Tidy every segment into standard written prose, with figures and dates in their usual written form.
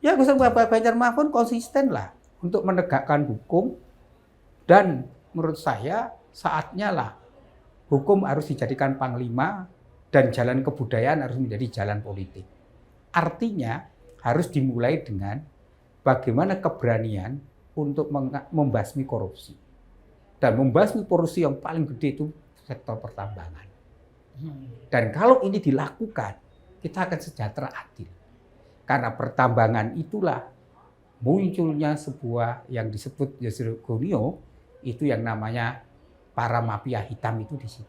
Ya Gus Ganjar Mahfud konsisten lah untuk menegakkan hukum dan menurut saya saatnya lah hukum harus dijadikan panglima dan jalan kebudayaan harus menjadi jalan politik. Artinya harus dimulai dengan bagaimana keberanian untuk membasmi korupsi. Dan membasmi korupsi yang paling gede itu sektor pertambangan. Dan kalau ini dilakukan, kita akan sejahtera adil. Karena pertambangan itulah munculnya sebuah yang disebut Yusril Gunio, itu yang namanya para mafia hitam itu di situ.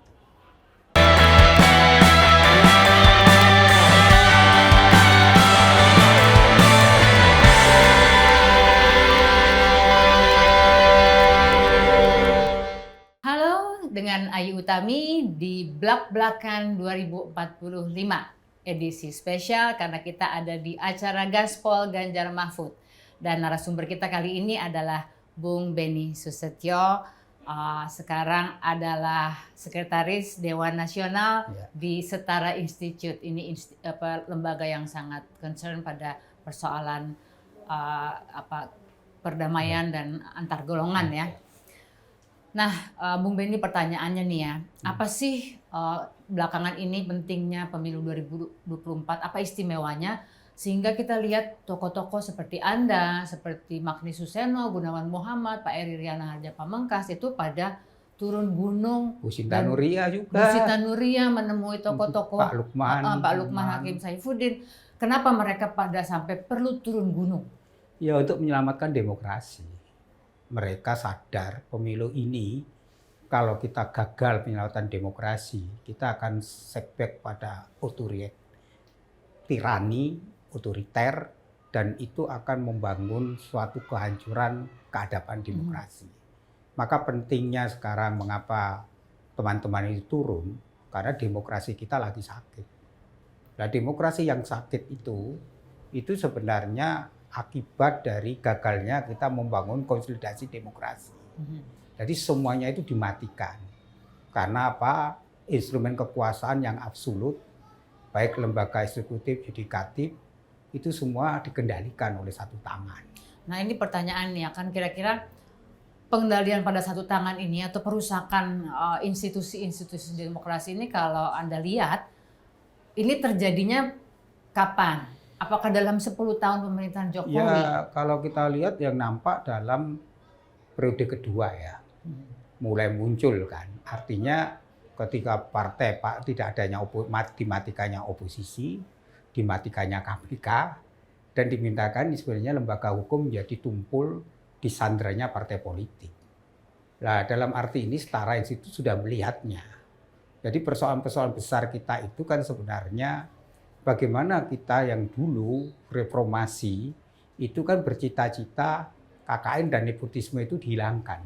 Halo, dengan Ayu Utami di Blak-Blakan 2045 edisi spesial karena kita ada di acara Gaspol Ganjar Mahfud. Dan narasumber kita kali ini adalah Bung Benny Susetio, sekarang adalah Sekretaris Dewan Nasional di Setara Institute. Ini lembaga yang sangat concern pada persoalan perdamaian dan antar golongan ya. Nah, Bung Benny, pertanyaannya nih ya, apa sih belakangan ini pentingnya pemilu 2024, apa istimewanya sehingga kita lihat tokoh-tokoh seperti Anda, seperti Magni Suseno, Gunawan Muhammad, Pak Eri Riana Harja Pamengkas itu pada turun gunung. Bu Sinta Nuria juga. Bu Sinta Nuria menemui tokoh-tokoh Pak Lukman Hakim Saifuddin. Kenapa mereka pada sampai perlu turun gunung? Ya untuk menyelamatkan demokrasi. Mereka sadar pemilu ini kalau kita gagal penyelamatan demokrasi, kita akan setback pada otoriter, dan itu akan membangun suatu kehancuran keadaban demokrasi. Maka pentingnya sekarang mengapa teman-teman ini turun, karena demokrasi kita lagi sakit. Nah, demokrasi yang sakit itu sebenarnya akibat dari gagalnya kita membangun konsolidasi demokrasi. Jadi semuanya itu dimatikan. Karena apa? Instrumen kekuasaan yang absolut, baik lembaga eksekutif, yudikatif, itu semua dikendalikan oleh satu tangan. Nah ini pertanyaannya, kan kira-kira pengendalian pada satu tangan ini atau perusakan institusi-institusi demokrasi ini kalau Anda lihat, ini terjadinya kapan? Apakah dalam 10 tahun pemerintahan Jokowi? Ya, kalau kita lihat yang nampak dalam periode kedua ya, mulai muncul kan. Artinya ketika partai tidak adanya dimatikannya oposisi, dimatikannya KPK, dan dimintakan sebenarnya lembaga hukum menjadi tumpul disandranya partai politik. Nah, dalam arti ini Setara Institut sudah melihatnya. Jadi persoalan-persoalan besar kita itu kan sebenarnya bagaimana kita yang dulu reformasi itu kan bercita-cita KKN dan nepotisme itu dihilangkan.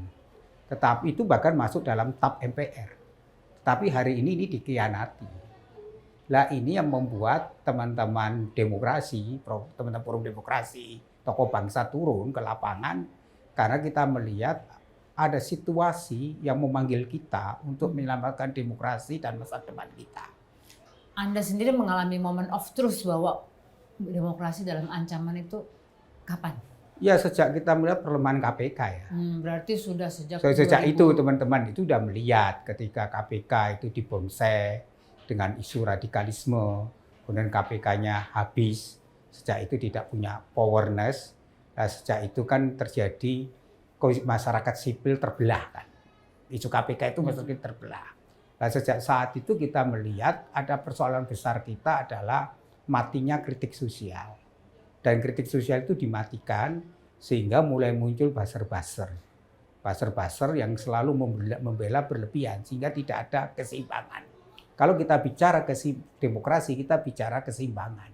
Tetapi itu bahkan masuk dalam TAP MPR. Tapi hari ini dikhianati. Lah ini yang membuat teman-teman demokrasi, teman-teman forum demokrasi, tokoh bangsa turun ke lapangan karena kita melihat ada situasi yang memanggil kita untuk menyelamatkan demokrasi dan masa depan kita. Anda sendiri mengalami moment of truth bahwa demokrasi dalam ancaman itu kapan? Ya sejak kita melihat pelemahan KPK ya. Berarti sudah sejak itu teman-teman itu sudah melihat ketika KPK itu dibonsai dengan isu radikalisme, kemudian KPK-nya habis, sejak itu tidak punya powerness, sejak itu kan terjadi masyarakat sipil terbelah kan. Isu KPK itu maksudnya terbelah. Nah, sejak saat itu kita melihat ada persoalan besar kita adalah matinya kritik sosial. Dan kritik sosial itu dimatikan sehingga mulai muncul buzzer-buzzer. Buzzer-buzzer yang selalu membela berlebihan sehingga tidak ada keseimbangan. Kalau kita bicara demokrasi, kita bicara keseimbangan.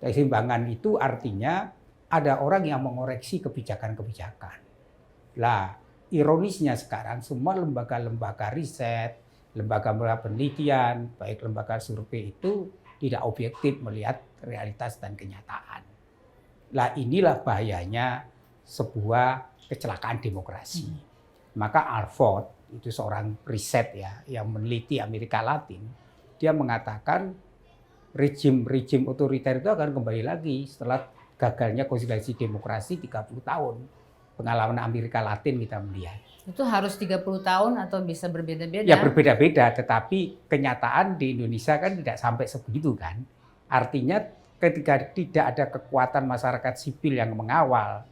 Keseimbangan itu artinya ada orang yang mengoreksi kebijakan-kebijakan. Lah, ironisnya sekarang semua lembaga-lembaga riset, lembaga-lembaga penelitian, baik lembaga survei itu tidak objektif melihat realitas dan kenyataan. Lah inilah bahayanya sebuah kecelakaan demokrasi. Maka Alford itu seorang riset ya yang meneliti Amerika Latin, dia mengatakan rejim otoriter itu akan kembali lagi setelah gagalnya konsolidasi demokrasi 30 tahun. Pengalaman Amerika Latin kita melihat. Itu harus 30 tahun atau bisa berbeda-beda? Ya berbeda-beda, tetapi kenyataan di Indonesia kan tidak sampai sebegitu kan. Artinya ketika tidak ada kekuatan masyarakat sipil yang mengawal,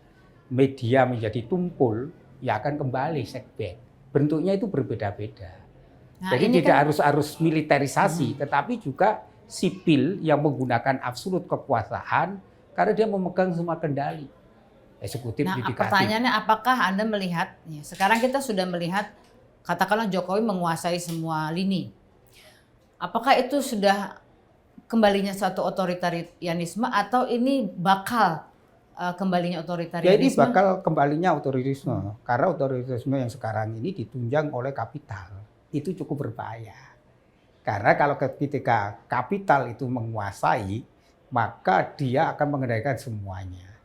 media menjadi tumpul, ya akan kembali setback. Bentuknya itu berbeda-beda. Nah, jadi ini tidak kan harus militerisasi, tetapi juga sipil yang menggunakan absolut kekuasaan karena dia memegang semua kendali. Eksekutif, Nah, yudikatif. pertanyaannya apakah Anda melihat, ya, sekarang kita sudah melihat, katakanlah Jokowi menguasai semua lini. Apakah itu sudah kembalinya suatu otoritarianisme atau ini bakal kembalinya Ya ini otoritarianisme? bakal kembalinya otoritarisme. Karena otoritarisme yang sekarang ini ditunjang oleh kapital. Itu cukup berbahaya. Karena kalau ketika kapital itu menguasai, maka dia akan mengendalikan semuanya.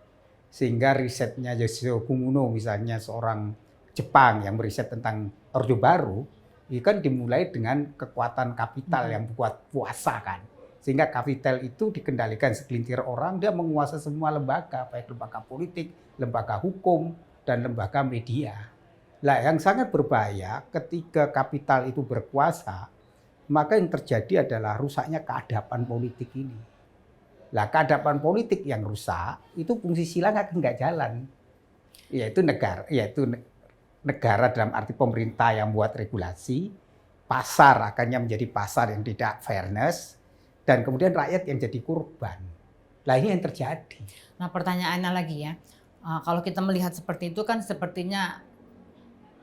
Sehingga risetnya Yoshio Kumuno misalnya seorang Jepang yang meriset tentang Orde Baru, itu kan dimulai dengan kekuatan kapital yang buat puasa kan. Sehingga kapital itu dikendalikan segelintir orang, dia menguasai semua lembaga, baik lembaga politik, lembaga hukum, dan lembaga media. Nah, yang sangat berbahaya ketika kapital itu berkuasa, maka yang terjadi adalah rusaknya keadaban politik ini. Lah, keadaban politik yang rusak, itu fungsi silang akan nggak jalan. Yaitu negara dalam arti pemerintah yang buat regulasi, pasar akannya menjadi pasar yang tidak fairness, dan kemudian rakyat yang jadi korban. Nah, ini yang terjadi. Nah, pertanyaannya lagi ya, kalau kita melihat seperti itu kan sepertinya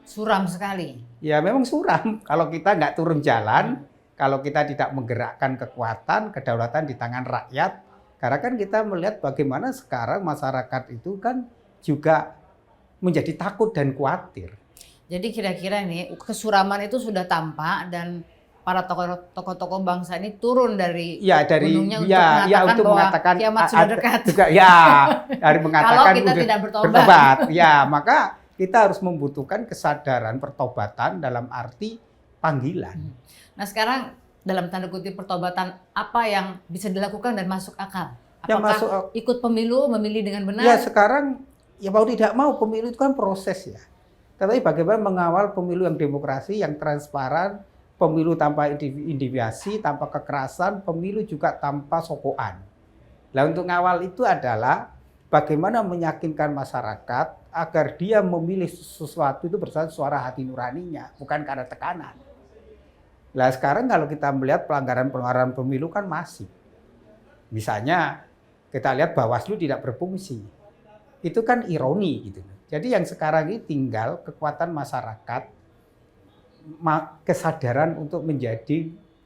suram sekali. Ya memang suram kalau kita nggak turun jalan, kalau kita tidak menggerakkan kekuatan, kedaulatan di tangan rakyat. Karena kan kita melihat bagaimana sekarang masyarakat itu kan juga menjadi takut dan khawatir. Jadi kira-kira ini kesuraman itu sudah tampak dan para tokoh-tokoh bangsa ini turun dari gunungnya untuk mengatakan bahwa kiamat sudah dekat. Juga dari mengatakan kalau kita tidak bertobat. Ya, maka kita harus membutuhkan kesadaran pertobatan dalam arti panggilan. Nah, sekarang dalam tanda kutip pertobatan, apa yang bisa dilakukan dan masuk akal? Apakah ikut pemilu, memilih dengan benar? Ya sekarang, ya mau tidak mau pemilu itu kan proses ya. Tetapi bagaimana mengawal pemilu yang demokrasi, yang transparan, pemilu tanpa intimidasi, tanpa kekerasan, pemilu juga tanpa sokokan. Nah untuk ngawal itu adalah bagaimana meyakinkan masyarakat agar dia memilih sesuatu itu berdasarkan suara hati nuraninya, bukan karena tekanan. Nah sekarang kalau kita melihat pelanggaran pemilu kan masif. Misalnya kita lihat Bawaslu tidak berfungsi. Itu kan ironi gitu. Jadi yang sekarang ini tinggal kekuatan masyarakat, kesadaran untuk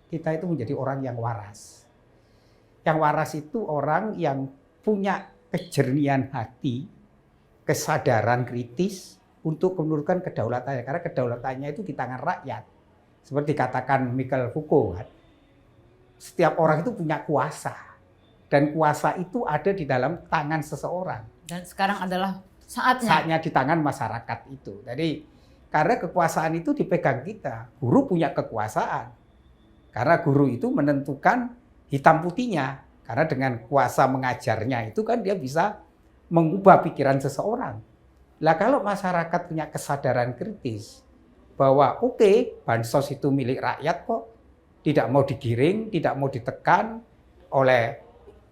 kita itu menjadi orang yang waras. Yang waras itu orang yang punya kejernihan hati, kesadaran kritis untuk menurunkan kedaulatannya. Karena kedaulatannya itu di tangan rakyat. Seperti dikatakan Michael Foucault, kan? Setiap orang itu punya kuasa. Dan kuasa itu ada di dalam tangan seseorang. Dan sekarang adalah saatnya di tangan masyarakat itu. Jadi karena kekuasaan itu dipegang kita. Guru punya kekuasaan. Karena guru itu menentukan hitam putihnya. Karena dengan kuasa mengajarnya itu kan dia bisa mengubah pikiran seseorang. Lah kalau masyarakat punya kesadaran kritis, bahwa bansos itu milik rakyat kok, tidak mau digiring, tidak mau ditekan oleh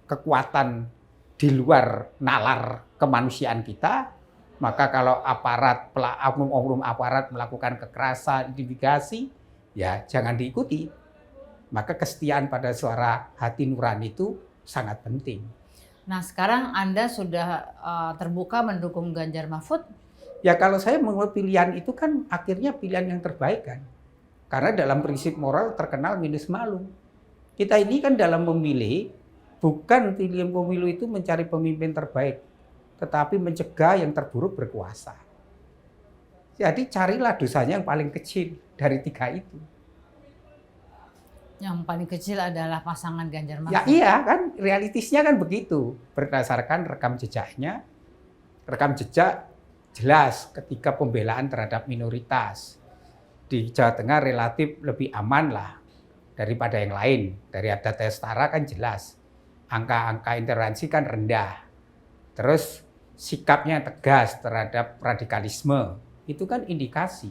kekuatan di luar nalar kemanusiaan kita, maka kalau oknum aparat melakukan kekerasan, intimidasi, ya jangan diikuti. Maka kesetiaan pada suara hati nurani itu sangat penting. Nah sekarang Anda sudah terbuka mendukung Ganjar Mahfud. Ya kalau saya menurut pilihan itu kan akhirnya pilihan yang terbaik kan. Karena dalam prinsip moral terkenal minus malu. Kita ini kan dalam memilih, bukan pilihan pemilu itu mencari pemimpin terbaik, tetapi mencegah yang terburuk berkuasa. Jadi carilah dosanya yang paling kecil dari tiga itu. Yang paling kecil adalah pasangan Ganjar Mahfud. Ya iya kan, realitisnya kan begitu. Berdasarkan rekam jejaknya, rekam jejak jelas ketika pembelaan terhadap minoritas. Di Jawa Tengah relatif lebih aman lah daripada yang lain. Dari adat setara kan jelas. Angka-angka intoleransi kan rendah. Terus sikapnya tegas terhadap radikalisme, itu kan indikasi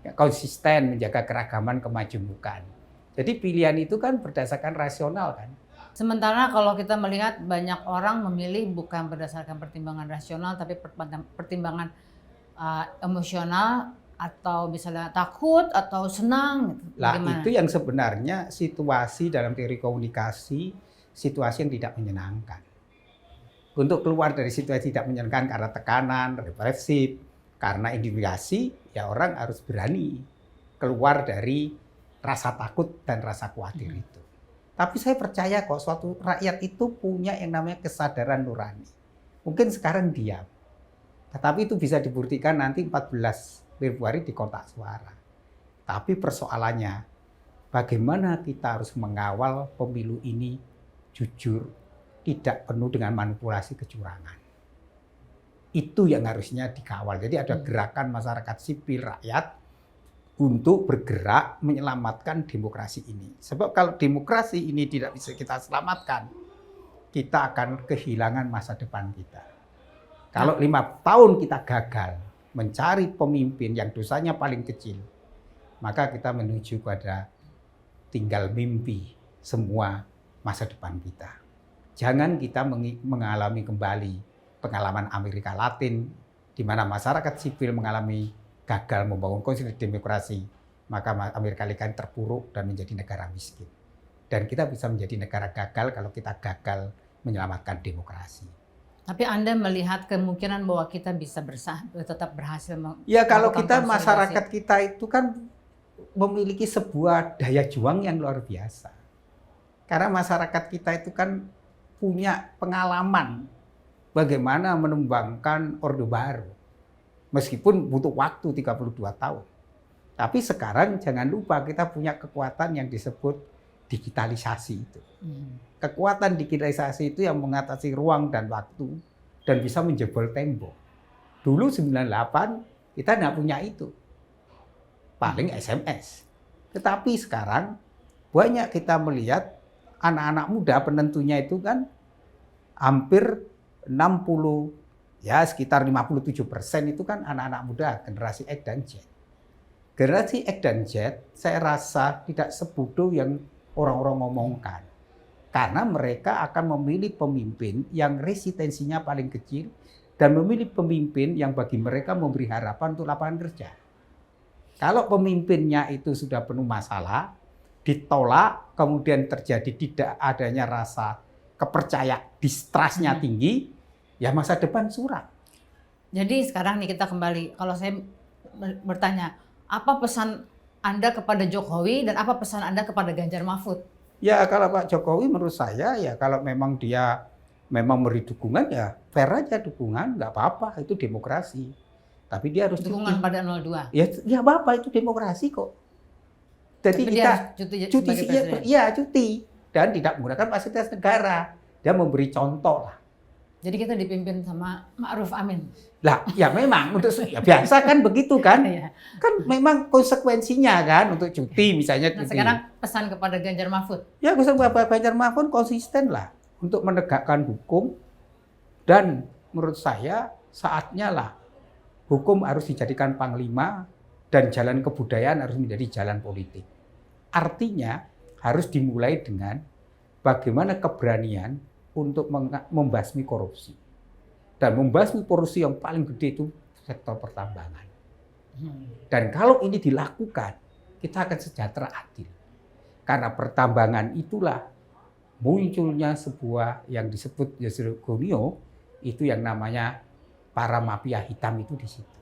ya, konsisten menjaga keragaman kemajemukan. Jadi pilihan itu kan berdasarkan rasional kan. Sementara kalau kita melihat banyak orang memilih bukan berdasarkan pertimbangan rasional, tapi pertimbangan emosional atau misalnya takut atau senang. Gitu. Lah itu yang sebenarnya situasi dalam teori komunikasi, situasi yang tidak menyenangkan. Untuk keluar dari situasi tidak menyenangkan karena tekanan, represif, karena intimidasi, ya orang harus berani keluar dari rasa takut dan rasa khawatir itu. Tapi saya percaya kok suatu rakyat itu punya yang namanya kesadaran nurani. Mungkin sekarang diam. Tetapi itu bisa dibuktikan nanti 14 Februari di kotak suara. Tapi persoalannya, bagaimana kita harus mengawal pemilu ini jujur, tidak penuh dengan manipulasi kecurangan. Itu yang harusnya dikawal. Jadi ada gerakan masyarakat sipil rakyat untuk bergerak menyelamatkan demokrasi ini. Sebab kalau demokrasi ini tidak bisa kita selamatkan, kita akan kehilangan masa depan kita. Kalau 5 tahun kita gagal mencari pemimpin yang dosanya paling kecil, maka kita menuju pada tinggal mimpi semua masa depan kita. Jangan kita mengalami kembali pengalaman Amerika Latin, di mana masyarakat sipil mengalami gagal membangun konstitusi demokrasi, maka Amerika Serikat terpuruk dan menjadi negara miskin. Dan kita bisa menjadi negara gagal kalau kita gagal menyelamatkan demokrasi. Tapi Anda melihat kemungkinan bahwa kita bisa tetap berhasil ya kalau kita masyarakat kita itu kan memiliki sebuah daya juang yang luar biasa. Karena masyarakat kita itu kan punya pengalaman bagaimana menumbangkan Orde Baru. Meskipun butuh waktu 32 tahun. Tapi sekarang jangan lupa kita punya kekuatan yang disebut digitalisasi itu. Kekuatan digitalisasi itu yang mengatasi ruang dan waktu dan bisa menjebol tembok. Dulu 98 kita nggak punya itu. Paling SMS. Tetapi sekarang banyak kita melihat anak-anak muda penentunya itu kan hampir 60, ya sekitar 57% itu kan anak-anak muda generasi X dan Z. Generasi X dan Z saya rasa tidak sebodoh yang orang-orang ngomongkan. Karena mereka akan memilih pemimpin yang resistensinya paling kecil dan memilih pemimpin yang bagi mereka memberi harapan untuk lapangan kerja. Kalau pemimpinnya itu sudah penuh masalah, ditolak, kemudian terjadi tidak adanya rasa kepercayaan, distrustnya tinggi, ya masa depan suram. Jadi sekarang nih kita kembali, kalau saya bertanya, apa pesan Anda kepada Jokowi dan apa pesan Anda kepada Ganjar Mahfud? Ya kalau Pak Jokowi menurut saya ya kalau memang dia memang beri dukungan ya fair aja dukungan, nggak apa-apa, itu demokrasi. Tapi dia harus dukungan pada 02. Ya apa itu demokrasi kok. Jadi tapi kita cuti cuti dan tidak menggunakan fasilitas negara. Dia memberi contoh lah. Jadi kita dipimpin sama Ma'ruf Amin. Lah, ya memang untuk ya biasa kan begitu kan? Iya. Kan memang konsekuensinya kan untuk cuti misalnya cuti. Nah, sekarang pesan kepada Ganjar Mahfud. Ya pesan kepada Ganjar Mahfud konsisten lah untuk menegakkan hukum dan menurut saya saatnya lah hukum harus dijadikan panglima dan jalan kebudayaan harus menjadi jalan politik. Artinya harus dimulai dengan bagaimana keberanian untuk membasmi korupsi. Dan membasmi korupsi yang paling gede itu sektor pertambangan. Dan kalau ini dilakukan, kita akan sejahtera adil. Karena pertambangan itulah munculnya sebuah yang disebut Yusril Gonio, itu yang namanya para mafia hitam itu di situ.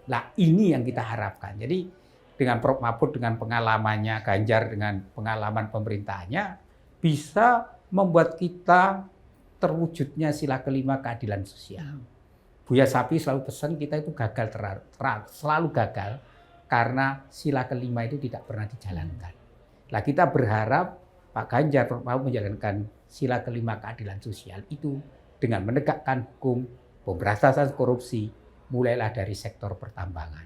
Nah ini yang kita harapkan. Jadi dengan Prof. Mahfud dengan pengalamannya, Ganjar dengan pengalaman pemerintahannya, bisa membuat kita terwujudnya sila kelima keadilan sosial. Buya Sapi selalu pesan kita itu gagal selalu gagal karena sila kelima itu tidak pernah dijalankan. Nah kita berharap Pak Ganjar mau menjalankan sila kelima keadilan sosial itu dengan menegakkan hukum, pemberantasan korupsi, mulailah dari sektor pertambangan.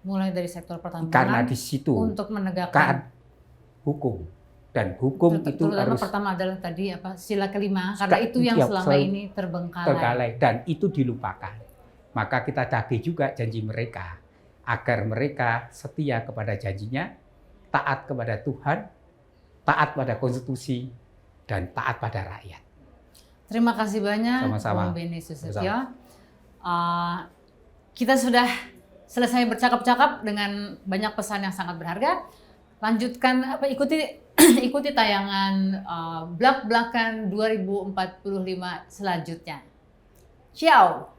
Mulai dari sektor pertambangan. Karena di situ untuk menegakkan hukum. Dan hukum itu terutama harus pertama adalah tadi apa sila kelima, karena itu yang ya, selama ini terbengkalai. tergalai dan itu dilupakan. Maka kita tagih juga janji mereka agar mereka setia kepada janjinya, taat kepada Tuhan, taat pada konstitusi, dan taat pada rakyat. Terima kasih banyak, Sama-sama. Bung Benny Susetyo. Kita sudah selesai bercakap-cakap dengan banyak pesan yang sangat berharga. Lanjutkan ikuti tayangan Blak-Blakan 2045 selanjutnya. Ciao.